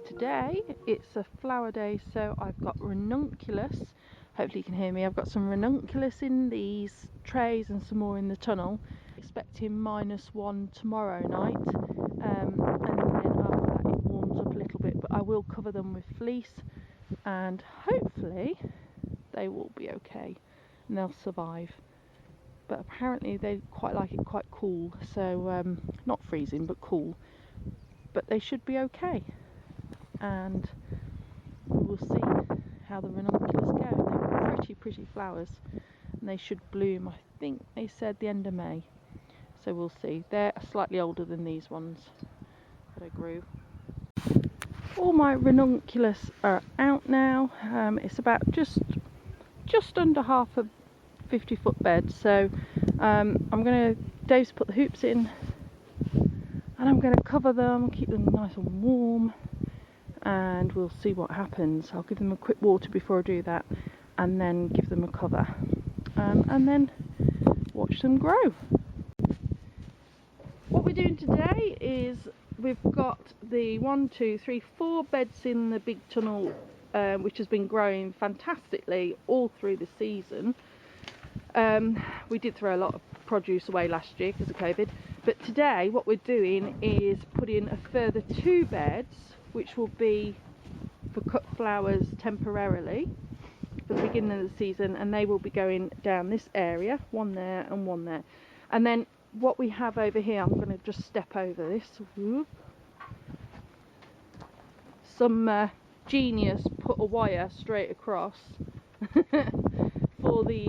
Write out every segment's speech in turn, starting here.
Today it's a flower day, so I've got ranunculus. Hopefully you can hear me. I've got some ranunculus in these trays and some more in the tunnel. Expecting -1 tomorrow night, and then after that it warms up a little bit, but I will cover them with fleece and hopefully they will be okay and they'll survive. But apparently they quite like it quite cool, so not freezing but cool, but they should be okay. And we'll see how the ranunculus go. They're pretty flowers and they should bloom, I think they said, the end of May, so we'll see. They're slightly older than these ones that I grew. All my ranunculus are out now. It's about just under half a 50-foot bed, so Dave's put the hoops in and I'm going to cover them, keep them nice and warm, and we'll see what happens. I'll give them a quick water before I do that and then give them a cover, and then watch them grow. What we're doing today is we've got the 4 beds in the big tunnel, which has been growing fantastically all through the season. We did throw a lot of produce away last year because of COVID, but today what we're doing is putting a further 2 beds which will be for cut flowers temporarily for the beginning of the season, and they will be going down this area, one there and one there. And then what we have over here, I'm going to just step over this. Whoop. Some genius put a wire straight across for the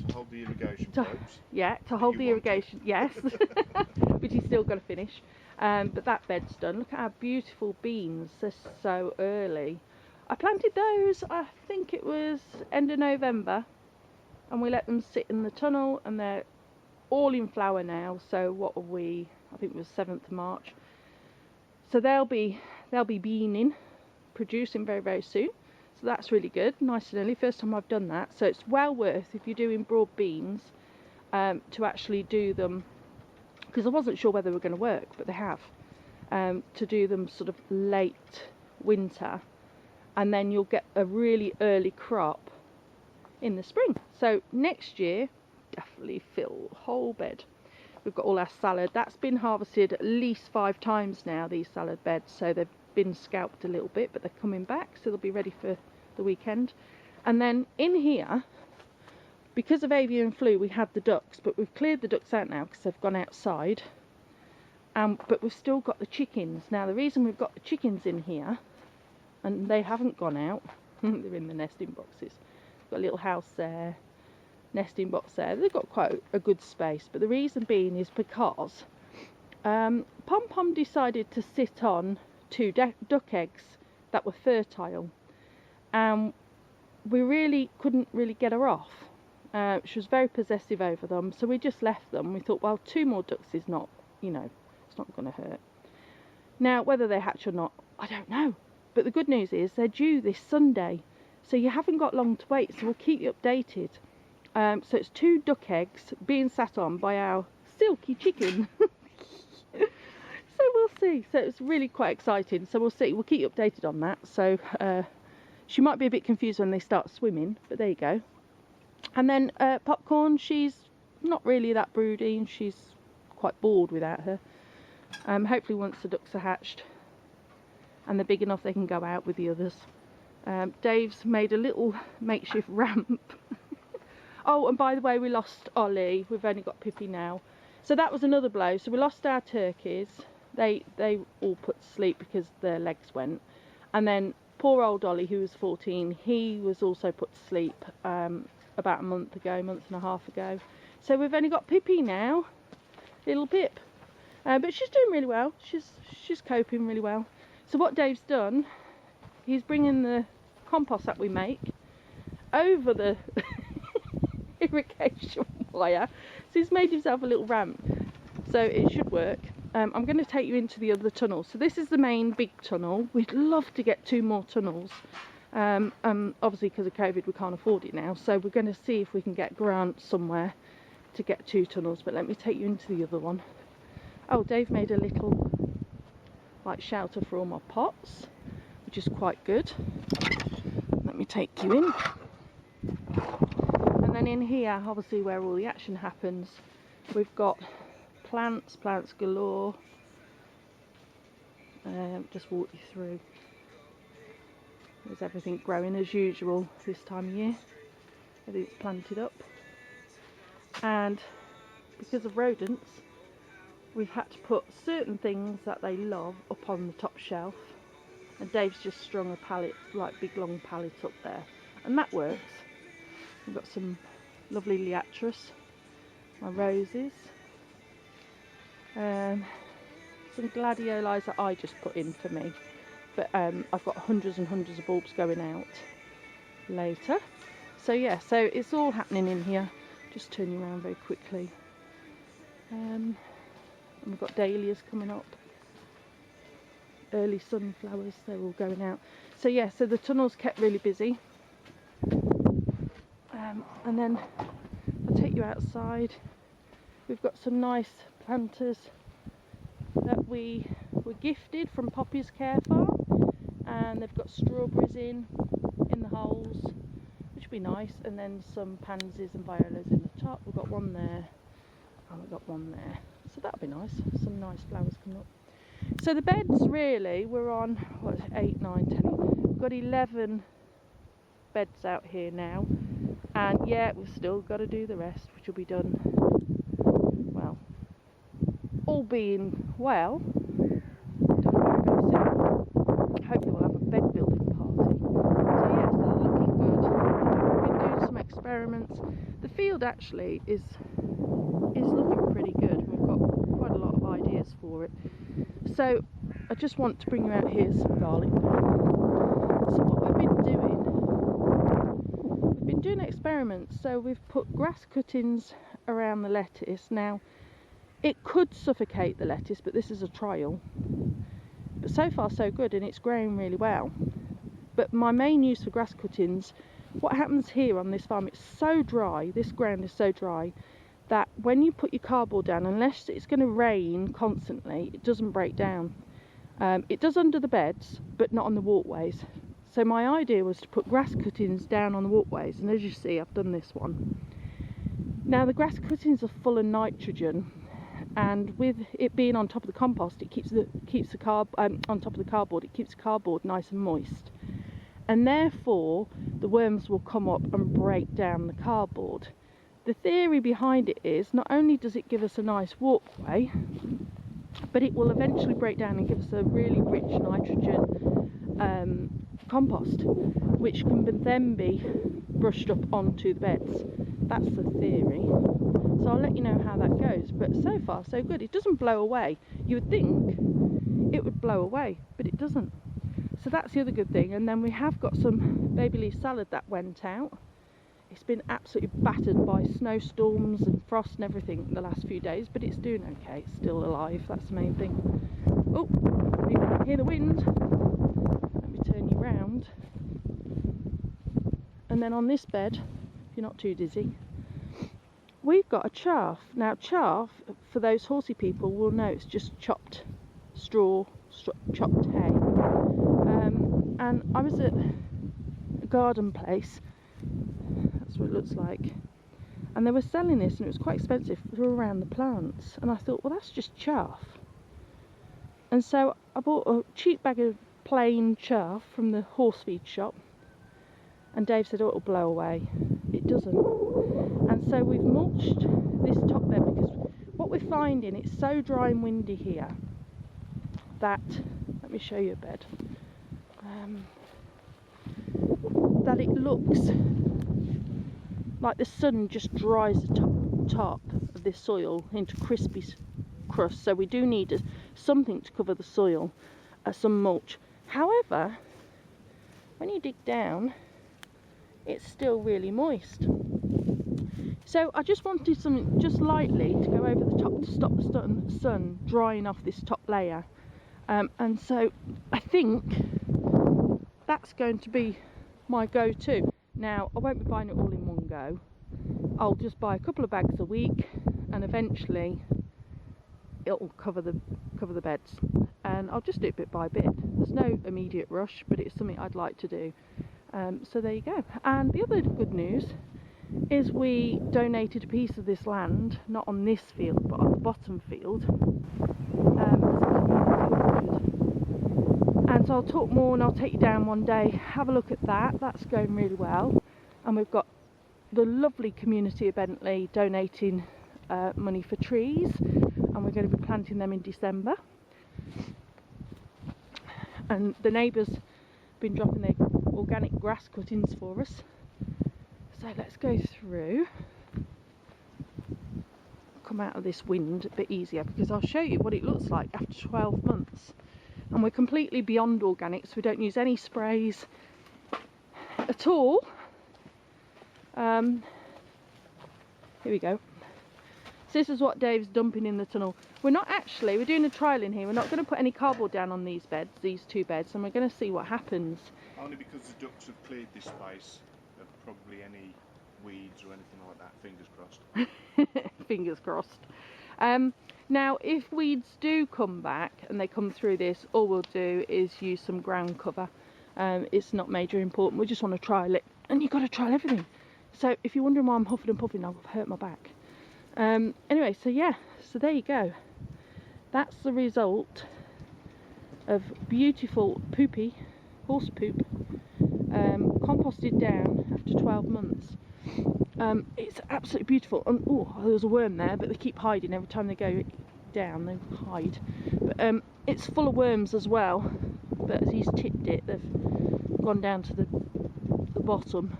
to hold the irrigation pipes. Yeah, to hold the irrigation, yes, which he's still got to finish. But that bed's done. Look at our beautiful beans, they're so early. I planted those, I think it was end of November, and we let them sit in the tunnel, and they're all in flower now. So what are we, I think it was 7th of March. So they'll be beaning, producing very soon. So that's really good, nice and early, first time I've done that. So it's well worth, if you're doing broad beans, to actually do them, because I wasn't sure whether they were going to work, but they have, to do them sort of late winter, and then you'll get a really early crop in the spring. So next year, definitely fill the whole bed. We've got all our salad, that's been harvested at least 5 times now, these salad beds, so they've been scalped a little bit, but they're coming back, so they'll be ready for the weekend. And then in here, because of avian flu, we had the ducks, but we've cleared the ducks out now because they've gone outside. But we've still got the chickens. Now the reason we've got the chickens in here, and they haven't gone out, they're in the nesting boxes. Got a little house there, nesting box there. They've got quite a good space, but the reason being is because Pom Pom decided to sit on 2 duck eggs that were fertile, and we really couldn't get her off. She was very possessive over them, so we just left them. We thought, well, 2 more ducks is not, it's not going to hurt. Now, whether they hatch or not, I don't know. But the good news is they're due this Sunday, so you haven't got long to wait, so we'll keep you updated. So it's 2 duck eggs being sat on by our silky chicken. So we'll see. So it's really quite exciting. So we'll see. We'll keep you updated on that. So she might be a bit confused when they start swimming, but there you go. And then Popcorn, she's not really that broody, and she's quite bored without her. Hopefully once the ducks are hatched and they're big enough, they can go out with the others. Dave's made a little makeshift ramp. Oh, and by the way, we lost Ollie. We've only got Pippi now. So that was another blow. So we lost our turkeys. They all put to sleep because their legs went. And then poor old Ollie, who was 14, he was also put to sleep about a month and a half ago. So we've only got Pippi now, little Pip. But she's doing really well. She's coping really well. So what Dave's done, he's bringing the compost that we make over the irrigation wire. So he's made himself a little ramp. So it should work. I'm going to take you into the other tunnel. So this is the main big tunnel. We'd love to get 2 more tunnels. Obviously because of COVID we can't afford it now. So we're going to see if we can get grants somewhere to get 2 tunnels. But let me take you into the other one. Oh, Dave made a little like shelter for all my pots, which is quite good. Let me take you in. And then in here, obviously where all the action happens, we've got plants galore. Just walk you through. There's everything growing as usual this time of year. Everything's planted up. And because of rodents, we've had to put certain things that they love up on the top shelf. And Dave's just strung a pallet, like big long pallets up there. And that works. We've got some lovely liatris, my roses. Some gladioli that I just put in for me. But I've got hundreds and hundreds of bulbs going out later. So yeah, so it's all happening in here. Just turn you around very quickly. And we've got dahlias coming up. Early sunflowers, they're all going out. So yeah, so the tunnel's kept really busy. And then I'll take you outside. We've got some nice planters that we were gifted from Poppy's Care Farm, and they've got strawberries in the holes, which would be nice, and then some pansies and violas in the top. We've got one there and we've got one there, so that'll be nice. Some nice flowers coming up. So the beds, really, we're on what, 8, 9, 10. We've got 11 beds out here now, and yeah, we've still got to do the rest, which will be done, well, all being well, done very, very soon. Hopefully we'll have a bed building party. So yeah, it's looking good. We've been doing some experiments. The field actually is looking pretty good. We've got quite a lot of ideas for it. So I just want to bring you out here some garlic. So what we've been doing experiments. So we've put grass cuttings around the lettuce. Now it could suffocate the lettuce, but this is a trial. But so far so good, and it's growing really well. But my main use for grass cuttings, what happens here on this farm, it's so dry, this ground is so dry, that when you put your cardboard down, unless it's going to rain constantly, it doesn't break down. It does under the beds, but not on the walkways. So my idea was to put grass cuttings down on the walkways, and as you see, I've done this one. Now the grass cuttings are full of nitrogen, and with it being on top of the compost, it keeps the on top of the cardboard, it keeps the cardboard nice and moist, and therefore the worms will come up and break down the cardboard. The theory behind it is not only does it give us a nice walkway, but it will eventually break down and give us a really rich nitrogen compost, which can then be brushed up onto the beds. That's the theory. So I'll let you know how that goes, but so far so good. It doesn't blow away. You would think it would blow away, but it doesn't. So that's the other good thing. And then we have got some baby leaf salad that went out. It's been absolutely battered by snowstorms and frost and everything the last few days, but it's doing okay. It's still alive, that's the main thing. Oh, you can hear the wind. Let me turn you round. And then on this bed, if you're not too dizzy, we've got a chaff. Now chaff, for those horsey people, will know it's just chopped straw, chopped hay. And I was at a garden place, that's what it looks like, and they were selling this, and it was quite expensive for around the plants, and I thought, well, that's just chaff. And so I bought a cheap bag of plain chaff from the horse feed shop, and Dave said, oh, it'll blow away. It doesn't. And so we've mulched this top bed, because what we're finding, it's so dry and windy here that, let me show you a bed, that it looks like the sun just dries the top of this soil into crispy crust. So we do need something to cover the soil, some mulch. However, when you dig down, it's still really moist. So I just wanted something just lightly to go over the top to stop the sun drying off this top layer. And so I think that's going to be my go-to. Now, I won't be buying it all in one go. I'll just buy a couple of bags a week, and eventually it'll cover the beds, and I'll just do it bit by bit. There's no immediate rush, but it's something I'd like to do. So there you go. And the other good news is we donated a piece of this land, not on this field but on the bottom field, and so I'll talk more and I'll take you down one day, have a look at that. That's going really well, and we've got the lovely community of Bentley donating money for trees, and we're going to be planting them in December. And the neighbours have been dropping their organic grass cuttings for us. So let's go through, come out of this wind a bit easier, because I'll show you what it looks like after 12 months. And we're completely beyond organic, so we don't use any sprays at all. Here we go. So this is what Dave's dumping in the tunnel. We're doing a trial in here. We're not going to put any cardboard down on these beds, these two beds, and we're going to see what happens. Only because the ducks have cleared this space of probably any weeds or anything like that. Fingers crossed. Fingers crossed. Now, if weeds do come back and they come through this, all we'll do is use some ground cover. It's not major important. We just want to trial it, and you've got to trial everything. So if you're wondering why I'm huffing and puffing, I've hurt my back. Anyway, so yeah, so there you go. That's the result of beautiful poopy horse poop composted down after 12 months. It's absolutely beautiful. And oh, there's a worm there, but they keep hiding every time they go down. They hide. But it's full of worms as well. But as he's tipped it, they've gone down to the bottom.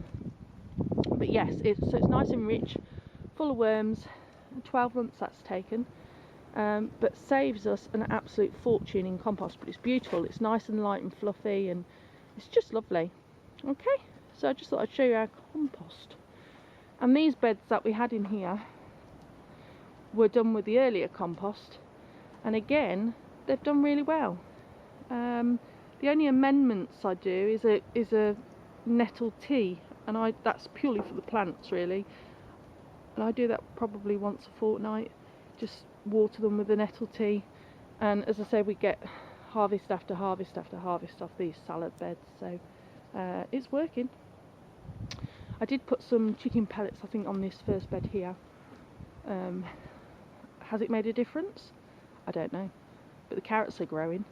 But yes, so it's nice and rich, full of worms. 12 months that's taken, but saves us an absolute fortune in compost. But it's beautiful, it's nice and light and fluffy, and it's just lovely. Okay, so I just thought I'd show you our compost. And these beds that we had in here were done with the earlier compost, and again they've done really well. The only amendments I do is a nettle tea, and that's purely for the plants really. And I do that probably once a fortnight, just water them with the nettle tea. And as I say, we get harvest after harvest after harvest off these salad beds, so it's working. I did put some chicken pellets, I think, on this first bed here. Has it made a difference? I don't know, but the carrots are growing.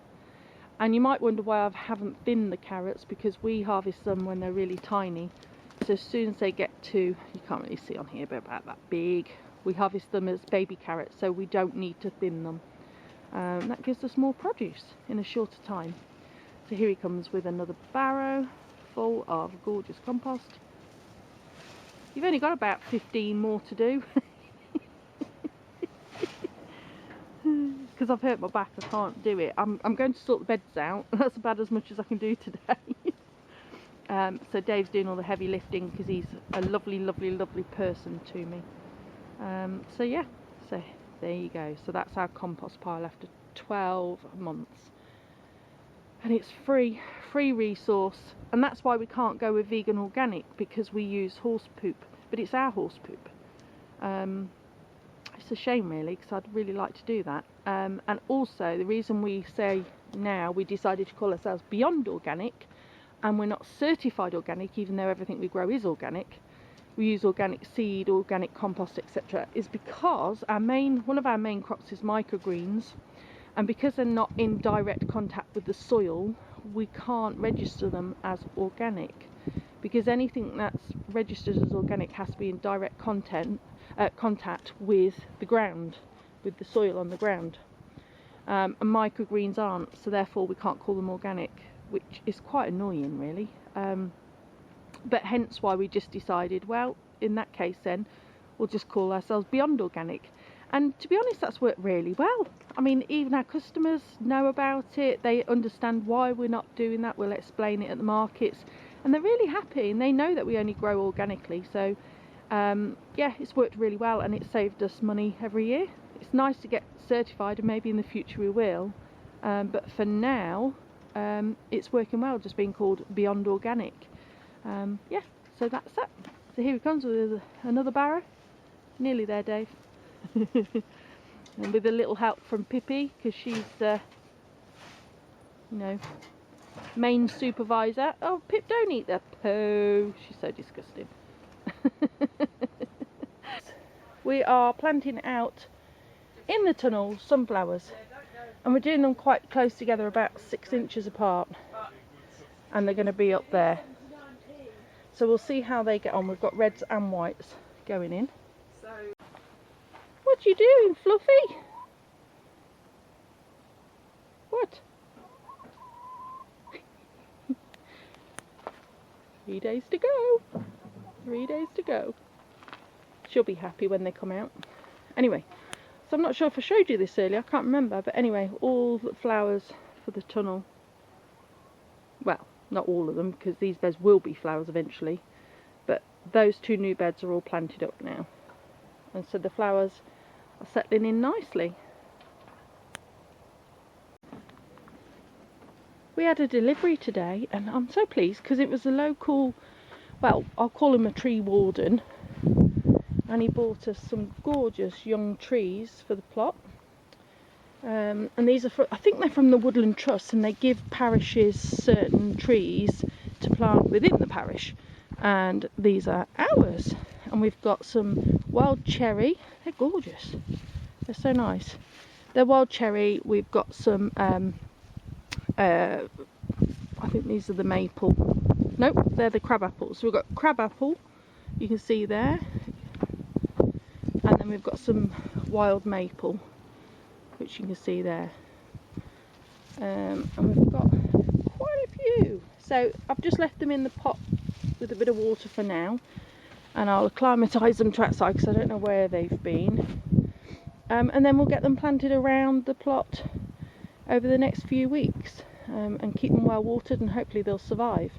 And you might wonder why I haven't thinned the carrots, because we harvest them when they're really tiny. So as soon as they get to, you can't really see on here, but about that big, we harvest them as baby carrots, so we don't need to thin them. That gives us more produce in a shorter time. So here he comes with another barrow full of gorgeous compost. You've only got about 15 more to do. Because I've hurt my back, I can't do it. I'm going to sort the beds out. That's about as much as I can do today. So Dave's doing all the heavy lifting because he's a lovely, lovely, lovely person to me. So yeah, so there you go. So that's our compost pile after 12 months. And it's free resource. And that's why we can't go with vegan organic, because we use horse poop. But it's our horse poop. It's a shame really, because I'd really like to do that. And also the reason we say now we decided to call ourselves Beyond Organic, and we're not certified organic, even though everything we grow is organic, we use organic seed, organic compost, etc., is because one of our main crops is microgreens, and because they're not in direct contact with the soil, we can't register them as organic, because anything that's registered as organic has to be in direct contact with the ground, with the soil on the ground, and microgreens aren't, so therefore we can't call them organic, which is quite annoying really. But hence why we just decided, well, in that case then we'll just call ourselves Beyond Organic. And to be honest, that's worked really well. I mean, even our customers know about it, they understand why we're not doing that, we'll explain it at the markets, and they're really happy, and they know that we only grow organically. So yeah, it's worked really well, and it's saved us money every year. It's nice to get certified, and maybe in the future we will, but for now it's working well, just being called Beyond Organic. Yeah, so that's it. So here he comes with another barrow. Nearly there, Dave. and with a little help from Pippi, because she's the, you know, main supervisor. Oh, Pip, don't eat the poo. She's so disgusting. We are planting out in the tunnel sunflowers, and we're doing them quite close together, about 6 inches apart, and they're going to be up there. So we'll see how they get on. We've got reds and whites going in. What you doing, Fluffy? What? 3 days to go. 3 days to go. She'll be happy when they come out. Anyway, so I'm not sure if I showed you this earlier. I can't remember. But anyway, all the flowers for the tunnel. Well, not all of them, because these beds will be flowers eventually. But those 2 new beds are all planted up now. And so the flowers are settling in nicely. We had a delivery today, and I'm so pleased because it was a local, well, I'll call him a tree warden, and he bought us some gorgeous young trees for the plot. And these are, I think they're from the Woodland Trust, and they give parishes certain trees to plant within the parish, and these are ours. And we've got some wild cherry. They're gorgeous, they're so nice. They're wild cherry. We've got some I think these are the maple. Nope, they're the crab apples. So we've got crab apple, you can see there, and then we've got some wild maple, which you can see there, and we've got quite a few. So I've just left them in the pot with a bit of water for now, and I'll acclimatise them to outside because I don't know where they've been, and then we'll get them planted around the plot over the next few weeks, and keep them well watered, and hopefully they'll survive.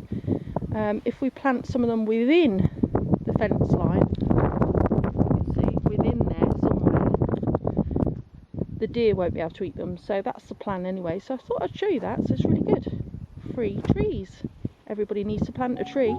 If we plant some of them within the fence line, you can see within there somewhere, the deer won't be able to eat them, so that's the plan anyway. So I thought I'd show you that. So it's really good. Free trees. Everybody needs to plant a tree.